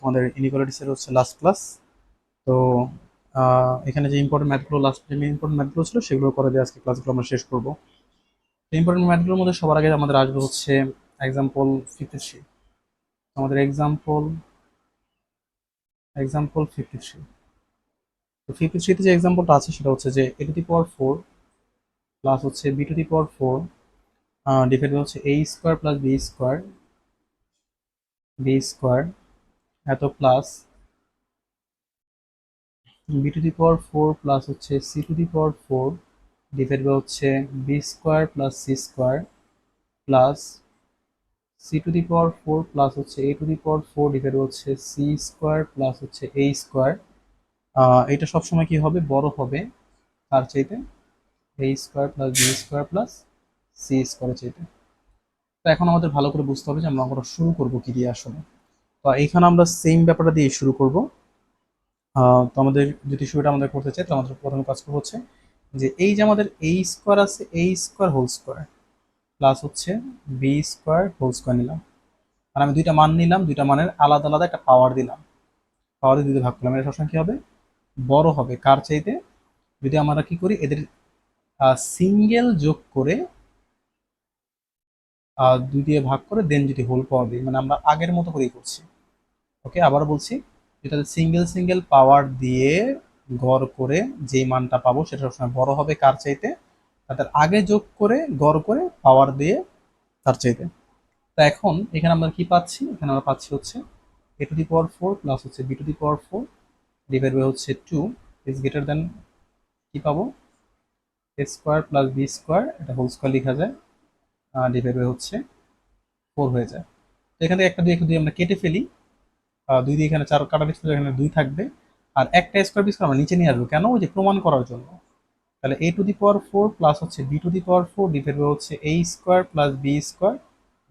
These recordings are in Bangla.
আমাদের ইনইকুয়ালিটিসের হচ্ছে লাস্ট ক্লাস। তো এখানে যে ইম্পর্টেন্ট ম্যাথগুলো লাস্ট যে ইম্পর্টেন্ট ম্যাথগুলো ছিল সেগুলো করে দিয়ে আজকে ক্লাসগুলো আমরা শেষ করবো। ইম্পর্টেন্ট ম্যাথগুলোর মধ্যে সবার আগে আমাদের আসবে হচ্ছে এক্সাম্পল 53। আমাদের এক্সাম্পল 53। তো 53তে যে এক্সাম্পলটা আছে সেটা হচ্ছে যে a to the power 4 plus হচ্ছে b to the power 4 divide হচ্ছে a square plus b square এত plus b to the power 4 plus হচ্ছে c to the power 4 divide হচ্ছে b square plus c square plus c to the power 4 plus হচ্ছে a to the power 4 divide হচ্ছে c স্কোয়ার প্লাস হচ্ছে a স্কোয়ার। এটা সবসময় কি হবে, বড় হবে তার চাইতে a square plus b square plus c স্কোয়ারের চাইতে। তো এখন আমাদের ভালো করে বুঝতে হবে যে আমরা অঙ্কটা শুরু করবো কি দিয়ে আসলে। তো এইখানে আমরা সেম ব্যাপারটা দিয়ে শুরু করব। তো আমাদের যদি শুরুটা আমাদের করতে চাই তো আমাদের প্রথম কাজ করবো হচ্ছে যে এই যে আমাদের a স্কোয়ার আছে, a square whole square plus হচ্ছে b স্কোয়ার হোল স্কোয়ার নিলাম। আর আমি দুইটা মান নিলাম, দুইটা মানের আলাদা আলাদা একটা পাওয়ার দিলাম, পাওয়ার দিয়ে দুটো ভাগ করলাম। এটা সবসময় কি হবে, বড় হবে কার চাইতে, যদি আমরা কি করি এদের সিঙ্গেল যোগ করে দুই দিয়ে ভাগ করে দেন যদি হোল পাওয়ার দিই, মানে আমরা আগের মতো করেই করছি। ওকে, আবার বলছি, যেটা সিঙ্গেল সিঙ্গেল পাওয়ার দিয়ে গড় করে যেই মানটা পাবো সেটা সবসময় বড় হবে কার চাইতে, তাদের আগে যোগ করে গড় করে পাওয়ার দিয়ে তার চাইতে। তা এখন এখানে আমরা কি পাচ্ছি, এখানে আমরা পাচ্ছি হচ্ছে a to the power 4 plus হচ্ছে b to the power 4 divide by হচ্ছে 2 ইজ গ্রেটার দেন কি পাবো, a square plus b square, এটা হোল স্কোয়ার লেখা যায়, ডিভাইড বাই হচ্ছে 4 হয়ে যায়। তো এখান থেকে একটা দুই আমরা কেটে ফেলি, দুই দিয়ে এখানে 4 কাটার ছিল, এখানে 2 থাকবে। আর একটা স্কোয়ার বি স্কোয়ার আমরা নিচে নিয়ে আসবো, কেন, ওই যে প্রমাণ করার জন্য। তাহলে a to the power 4 plus হচ্ছে b to the power 4 divide by হচ্ছে a square plus b square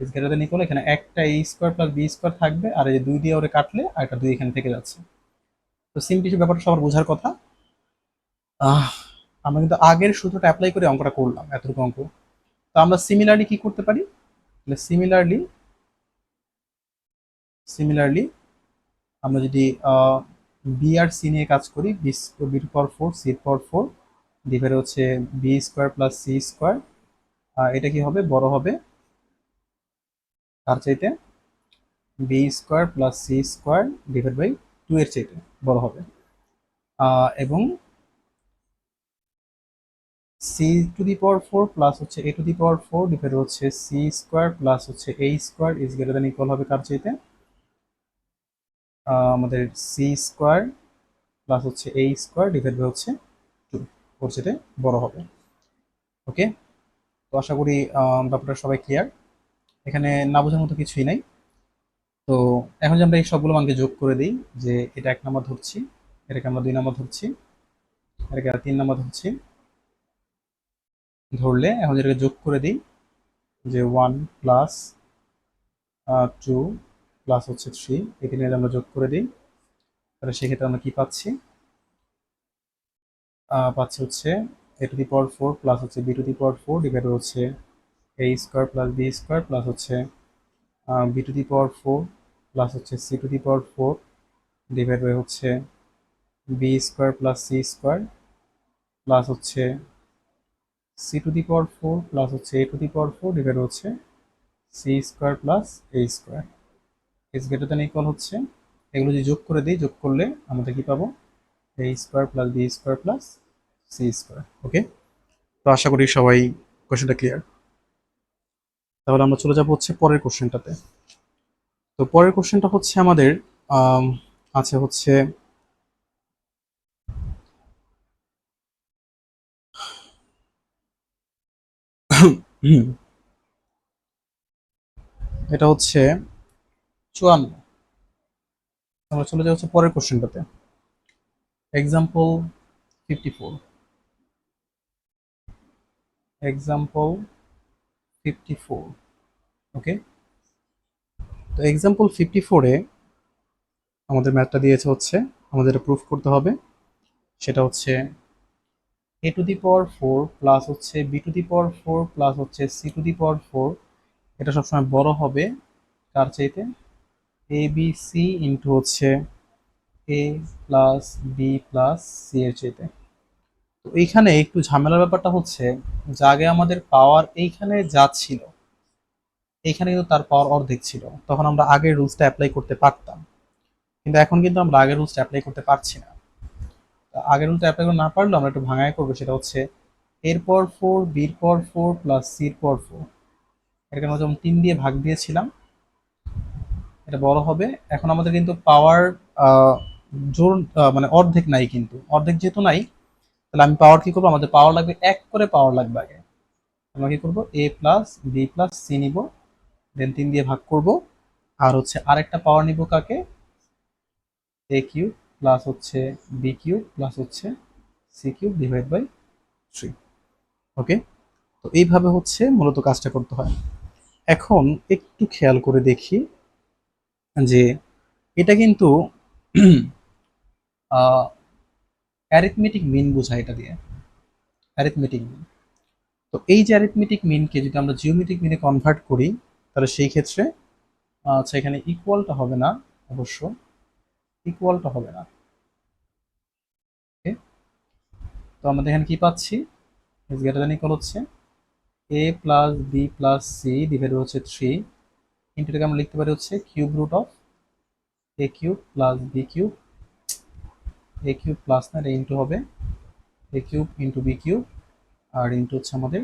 is greater than equal, এখানে একটা a square plus b square থাকবে, আর এই যে 2 দিয়ে ওরে কাটলে আর একটা 2 এখানে থেকে যাচ্ছে। তো সিম্পলি ব্যাপারটা সবার বোঝার কথা। আহ আমরা কিন্তু আগের সূত্রটা অ্যাপ্লাই করে অঙ্কটা করলাম, এতটুকু অঙ্ক। তো আমরা সিমিলারলি কি করতে পারি, সিমিলারলি আমরা যদি বি আর সি নিয়ে কাজ করি, b to power 4 c power 4 divide হচ্ছে b square plus c square, এটা কি হবে, বড় হবে তার চাইতে, b square plus c square divide by 2 এর চাইতে বড় হবে। এবং c to the power 4 plus হচ্ছে a to the power 4 divide হচ্ছে সি স্কোয়ার প্লাস হচ্ছে a square is greater than equal হবে কার চাইতে, আমাদের সি স্কোয়ার প্লাস হচ্ছে এ স্কোয়ার ডিভাইড বাই হচ্ছে 2, ওর চাইতে বড় হবে। ওকে, তো আশা করি ব্যাপারটা সবাই ক্লিয়ার, এখানে না বোঝার মতো কিছুই নাই। তো এখন যে আমরা এই সবগুলো মানকে যোগ করে দিই, যে এটা 1 নাম্বার ধরছি, এটাকে আমরা 2 নাম্বার ধরছি, এটাকে 3 নাম্বার ধরছি, ধরলে এখন এটাকে যোগ করে দিই, যে 1 প্লাস 2 প্লাস হচ্ছে 3, এখানে আমরা যোগ করে দিই, তাহলে সেক্ষেত্রে আমরা কি পাচ্ছি, পাচ্ছি হচ্ছে a to the power 4 plus হচ্ছে b to the power 4 divide হচ্ছে a square plus b square plus হচ্ছে b to the power 4 plus হচ্ছে c to the power 4 divide by হচ্ছে b square plus c square plus হচ্ছে c to the power 4 plus হচ্ছে a to the power 4 divide হচ্ছে c square plus a square is greater than equal হচ্ছে, এগুলো যদি যোগ করে দিই, যোগ করলে আমাদের কি পাবো, a square plus b square plus c square. Okay, তো আশা করি সবাই কোশ্চেনটা ক্লিয়ার। তাহলে আমরা চলে যাবো হচ্ছে পরের কোশ্চেনটাতে। তো পরের কোশ্চেনটা হচ্ছে আমাদের আম, আছে হচ্ছে এটা হচ্ছে 54। আমরা চলে যাবো হচ্ছে পরের কোশ্চেনটাতে, এক্সাম্পল 54। এক্সাম্পল 54। ওকে, তো এক্সাম্পল 54-এ আমাদের ম্যাথটা দিয়েছে হচ্ছে, আমাদের এটা প্রুফ করতে হবে, সেটা হচ্ছে a to the power 4 plus হচ্ছে b to the power 4 plus হচ্ছে c টু দি পাওয়ার 4, এটা সবসময় বড় হবে কার চাইতে, এ বি সি ইন্টু হচ্ছে a plus b plus C এর চাইতে। তো এইখানে একটু ঝামেলার ব্যাপারটা হচ্ছে যে আগে আমাদের পাওয়ার এইখানে যা ছিল এইখানে কিন্তু তার পাওয়ার অর্ধেক ছিল, তখন আমরা আগের রুলসটা অ্যাপ্লাই করতে পারতাম, কিন্তু এখন কিন্তু আমরা আগের রুলসটা অ্যাপ্লাই করতে পারছি না। আগের রুলটা অ্যাপ্লাই করতে না পারলেও আমরা একটু ভাঙায় করবো, সেটা হচ্ছে এর পর ফোর, বির পর ফোর প্লাস সির পর ফোর, এটাকে আমরা যেমন 3 দিয়ে ভাগ দিয়েছিলাম, এটা বড় হবে। এখন আমাদের কিন্তু পাওয়ার জোর মানে অর্ধেক নাই, কিন্তু অর্ধেক যেহেতু নাই, তাহলে আমি পাওয়ার কি করবো, আমাদের পাওয়ার লাগবে এক করে পাওয়ার লাগবে আগে। আমরা কি করবো, এ প্লাস বি প্লাস সি নিব, দেন 3 দিয়ে ভাগ করব, আর হচ্ছে আরেকটা পাওয়ার নিব কাকে, এ কিউব প্লাস হচ্ছে বি কিউব প্লাস হচ্ছে সি কিউব ডিভাইড বাই 3। ওকে, তো এইভাবে হচ্ছে মূলত কাজটা করতে হয়। এখন একটু খেয়াল করে দেখি যে এটা কিন্তু অ্যারিথমেটিক মিন বোঝায় এটা দিয়ে, অ্যারিথমেটিক মিন। তো এই যে অ্যারিথমেটিক মিনকে যদি আমরা জিওমেট্রিক মিনে কনভার্ট করি, তাহলে সেই ক্ষেত্রে আচ্ছা এখানে ইকুয়ালটা হবে না, অবশ্য ইকুয়ালটা হবে না। ওকে, তো আমাদের এখানে কি পাচ্ছি, ইজ গ্রেটার দ্যান ইকুয়াল হচ্ছে a plus b plus c divide হচ্ছে 3 ইন্টু, এটাকে আমরা লিখতে পারি হচ্ছে cube root of a cube plus b cube, a cube plus না, এটা ইন্টু হবে a cube into b cube, আর ইন্টু হচ্ছে আমাদের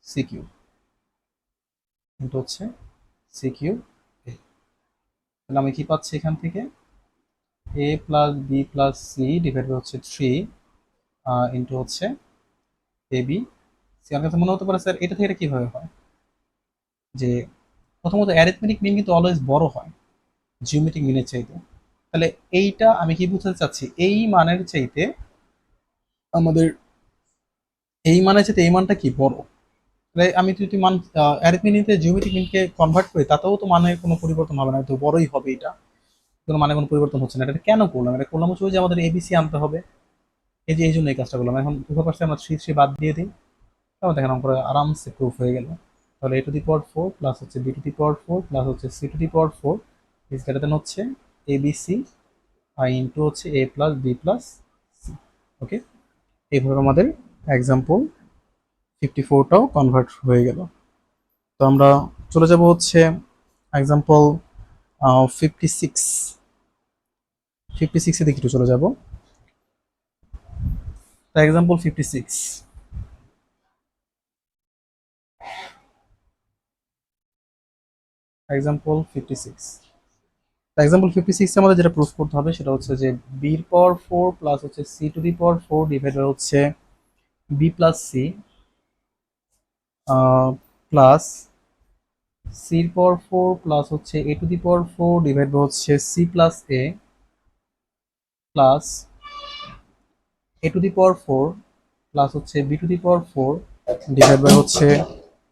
সি কিউব, ইন্টু হচ্ছে সি কিউব এ। তাহলে আমি কি পাচ্ছি এখান থেকে, a plus b plus c divide হচ্ছে 3 ইন্টু হচ্ছে এ বি সি। আমার কাছে মনে হতে পারে স্যার এটা থেকে এটা কিভাবে হয়, যে প্রথমত অ্যারিথমেটিক মিন কিন্তু অলওয়েজ বড় হয় জিওমেট্রিক মিনের চাইতে। তাহলে এইটা আমি কি বুঝতে চাচ্ছি, এই মানের চাইতে আমাদের এই মানের চাইতে এই মানটা কি বড়। তাহলে আমি যদি মান অ্যারিথমেটিকে জিওমেট্রিক মিনকে কনভার্ট করি, তাতেও তো মানে কোনো পরিবর্তন হবে না, তো বড়ই হবে এটা, কোনো মানে কোনো পরিবর্তন হচ্ছে না। এটা কেন করলাম, এটা করলাম হচ্ছে ওই যে আমাদের এবিসি আনতে হবে, এই যে এই জন্য এই কাজটা করলাম। এখন উভয় পাশে আমরা 3 3 বাদ দিয়ে দিই, তাহলে দেখেন আমরা আরামসে প্রুফ হয়ে গেল। তাহলে a to the power 4 plus হচ্ছে b to the power 4 plus হচ্ছে c to the power 4 is greater than হচ্ছে এবিসি আর ইন্টু হচ্ছে a plus b plus c. Okay, এইভাবে আমাদের এক্সাম্পল 54টাও কনভার্ট হয়ে গেল। তো আমরা চলে যাব হচ্ছে এক্সাম্পল 56, 56 এ দিকে একটু চলে যাব। তো এক্সাম্পল 56, এক্সাম্পল 56, এক্সাম্পল 56 আমাদের যেটা প্রুফ করতে হবে সেটা হচ্ছে যে বির পাওয়ার 4 প্লাস হচ্ছে c to the power 4 divided হচ্ছে বি প্লাস সি প্লাস সির পাওয়ার 4 প্লাস হচ্ছে a to the power 4 divide হচ্ছে c plus a plus a to the power 4 plus হচ্ছে b to the power 4 divide by হচ্ছে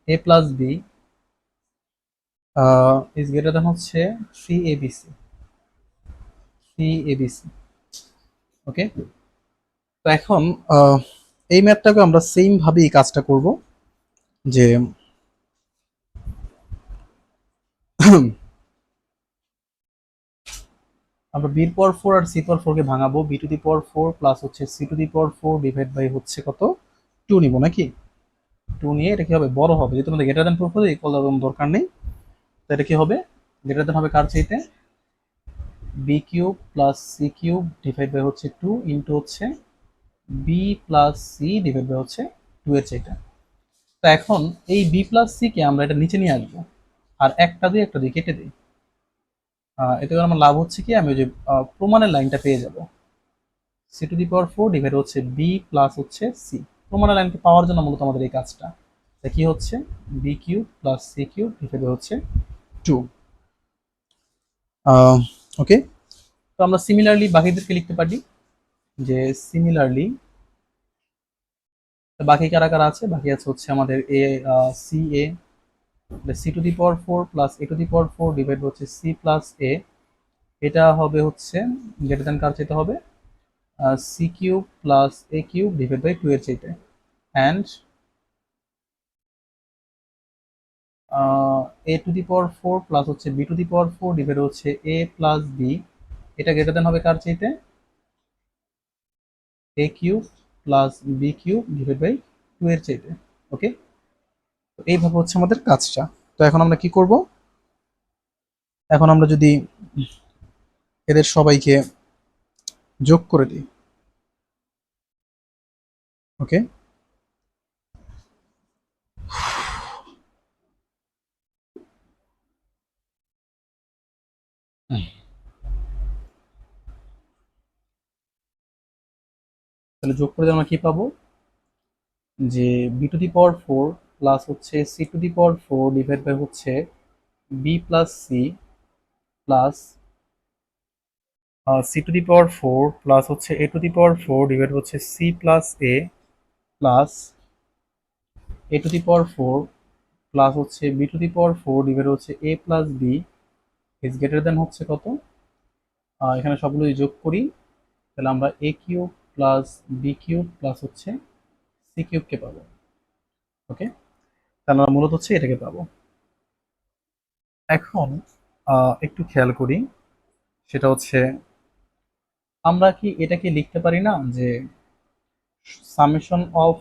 a plus b is greater than হচ্ছে 3 ABC, 3 ABC। ওকে, তো এখন আহ, এই ম্যাথটাকে আমরা সেম ভাবেই কাজটা করব, যে আমরা বির পাওয়ার 4 আর সি পাওয়ার 4 কে ভাঙাবো, b to the power 4 plus হচ্ছে c to the power 4 divide by হচ্ছে কত 2 নিব নাকি, 2 নিয়ে এটা কি হবে, বড় হবে, যেহেতু আমাদের গ্রেটার দেন প্রুফ হবে, ইকুয়াল দরকার নেই। তো এটা কি হবে, গ্রেটার দেন হবে কার চাইতে, b cube plus c cube divide by হচ্ছে 2 ইন্টু হচ্ছে b plus c divide by হচ্ছে 2 এর চাইতে। তো এখন এই বি প্লাস সি কে আমরা এটা নিচে নিয়ে আসবো, আর একটা দিয়ে কেটে দিই। এতে করে আমার লাভ হচ্ছে কি, আমি ওই যে প্রমাণের লাইনটা পেয়ে যাব, c to the power 4 divide হচ্ছে বি প্লাস হচ্ছে সি। প্রমাণের লাইনকে পাওয়ার জন্য মূলত আমাদের এই কাজটা, তা কি হচ্ছে b cube plus c cube divide হচ্ছে 2। ওকে, তো আমরা সিমিলারলি বাকিদেরকে লিখতে পারি, যে সিমিলারলি বাকি কারা কারা আছে, বাকি আছে হচ্ছে আমাদের a c a, c to the power 4 plus a to the power 4 divide হচ্ছে সি প্লাস এ, এটা হবে হচ্ছে গ্রেটার দ্যান কার চাইতে হবে, c cube plus a cube divide by 2 এর চাইতে। And a to the power four plus হচ্ছে b to the power four divide হচ্ছে এ প্লাস বি, এটা গ্রেটার দেন হবে কার চাইতে? A cube plus b cube divide by two এর চাইতে। ওকে, তো এইভাবে হচ্ছে আমাদের কাজটা। তো এখন আমরা কি করব, এখন আমরা যদি এদের সবাইকে যোগ করে দিই। ওকে, তাহলে যোগ করে দিলে আমরা কি পাবো, যে b to the power four plus হচ্ছে c to the power four divide by হচ্ছে b plus c plus c to the power four plus হচ্ছে a to the power four divide হচ্ছে c plus a plus a to the power four plus হচ্ছে b to the power four divide হচ্ছে a plus b is greater than হচ্ছে কত, এখানে সবগুলো যোগ করি, তাহলে আমরা এ cube plus b cube plus হচ্ছে সি কিউবকে পাবো। ওকে, তাহলে আমরা মূলত হচ্ছে এটাকে পাবো। এখন একটু খেয়াল করি, সেটা হচ্ছে আমরা কি এটাকে লিখতে পারি না যে summation of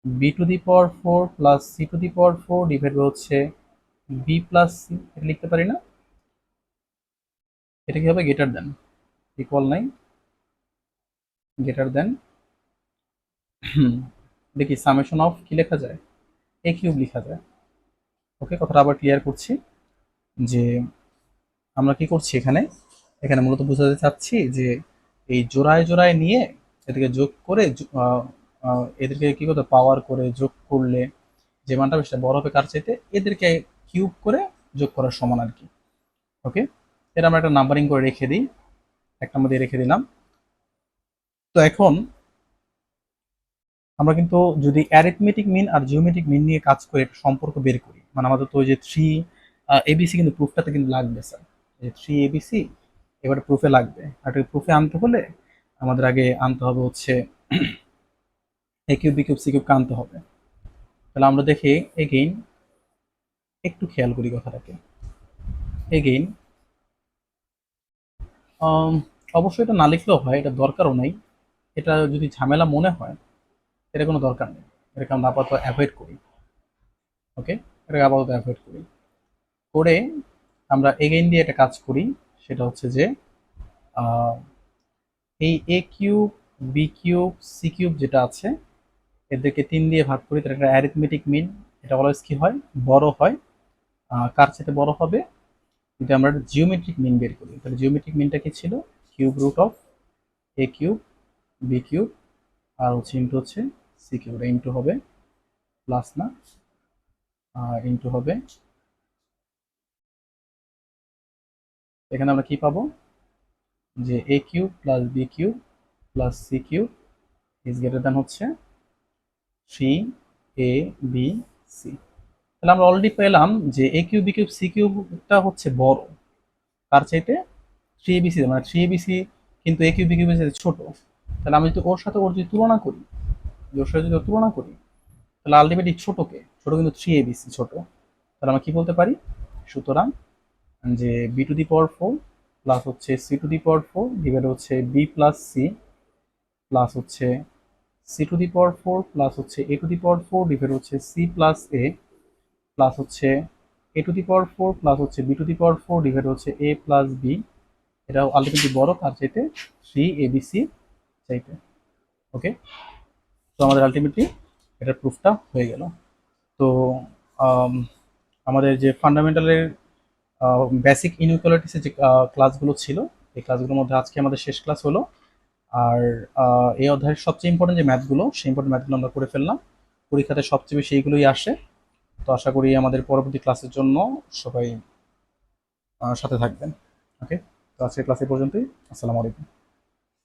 b to the power four plus c to the power four divide হচ্ছে বি প্লাস সি, এটা লিখতে পারি না? এটা কি হবে, গ্রেটার দেন, ইকুয়াল নাই, গ্রেটার দেন, দেখি সামেশন অফ কি লেখা যায়, এ কিউব লেখা যায়। ওকে, কথাটা আবার ক্লিয়ার করছি, যে আমরা কি করছি এখানে, এখানে মূলত বোঝাতে চাচ্ছি যে এই জোড়ায় জোড়ায় নিয়ে এদেরকে যোগ করে এদেরকে কি করতে পাওয়ার করে যোগ করলে যে মানটা সেটা বড় হবে কার চাইতে, এদেরকে কিউব করে যোগ করার সমান আর কি। ওকে, এটা আমরা একটা নাম্বারিং করে রেখে দিই, এক নম্বর দিয়ে রেখে দিলাম। তো এখন আমরা কিন্তু যদি অ্যারিথমেটিক মিন আর জিওমেট্রিক মিন নিয়ে কাজ করে একটা সম্পর্ক বের করি, মানে আমাদের তো ওই যে থ্রি এবিসি কিন্তু প্রুফটাতে কিন্তু লাগবে স্যার, যে থ্রি এবিসি এবারে প্রুফে লাগবে, আর প্রুফে আনতে হলে আমাদের আগে আনতে হবে হচ্ছে এ কিউব বি কিউব সি কিউবকে আনতে হবে। তাহলে আমরা দেখি এগেইন, একটু খেয়াল করি কথাটাকে, এগেইন অবশ্যই এটা না লিখলেও হয়, এটা দরকারও নাই, এটা যদি ঝামেলা মনে হয় এটা কোনো দরকার নেই, এটাকে আমরা আপাতত অ্যাভয়েড করি। ওকে, এটাকে আপাতত অ্যাভয়েড করি, করে আমরা এগেইন দিয়ে একটা কাজ করি, সেটা হচ্ছে যে আহ, এই a cube b cube c cube যেটা আছে এদেরকে তিন দিয়ে ভাগ করি, তাহলে একটা অ্যারিথমেটিক মিন, এটা অলওয়েজ কি হয়, বড় হয়, কার সাথে বড় হবে, যদি আমরা জিওমেট্রিক মিন বের করি, তাহলে জিওমেট্রিক মিনটা কি ছিল, cube root of a cube b cube আর হচ্ছে ইন্টু হচ্ছে সি কিউব, ইন্টু হবে প্লাস না, ইন্টু হবে, এখানে আমরা কি পাবো, যে a cube plus b cube plus c cube is greater than হচ্ছে থ্রি এ বি সি। তাহলে আমরা অলরেডি পেলাম যে a cube b cube C কিউবটা হচ্ছে বড় কার চাইতে, থ্রি এবিসি, মানে থ্রি এবিসি কিন্তু এ কিউব বি কিউবের চাইতে ছোট। তাহলে আমি যদি ওর সাথে ওর যদি তুলনা করি, ওর সাথে যদি তুলনা করি, তাহলে আলটিমেটলি ছোটকে ছোট কিন্তু থ্রি এবিসি ছোট, তাহলে আমরা কি বলতে পারি, সুতরাং যে b to the power four plus হচ্ছে c to the power four divide হচ্ছে বি প্লাস সি প্লাস হচ্ছে c to the power four plus হচ্ছে a to the power four divide হচ্ছে সি প্লাস এ প্লাস হচ্ছে a to the power four plus হচ্ছে b to the power four divide হচ্ছে এ প্লাস বি, এটাও আলটিমেটলি বড় কার চাইতে, থ্রি এবিসি চাইতে। ওকে, তো আমাদের আলটিমেটলি এটার প্রুফটা হয়ে গেল। তো আম, আমাদের যে ফান্ডামেন্টালের বেসিক ইনইকুয়ালিটিসের যে ক্লাসগুলো ছিল, এই ক্লাসগুলোর মধ্যে আজকে আমাদের শেষ ক্লাস হলো। আর এই অধ্যায়ের সবচেয়ে ইম্পর্টেন্ট যে ম্যাথগুলো, সেই ইম্পর্টেন্ট ম্যাথগুলো আমরা করে ফেললাম, পরীক্ষাতে সবচেয়ে বেশি এইগুলোই আসে। তো আশা করি আমাদের পরবর্তী ক্লাসের জন্য সবাই সাথে থাকবেন। ওকে, তো আজকের ক্লাস এই পর্যন্তই। আসসালামু আলাইকুম।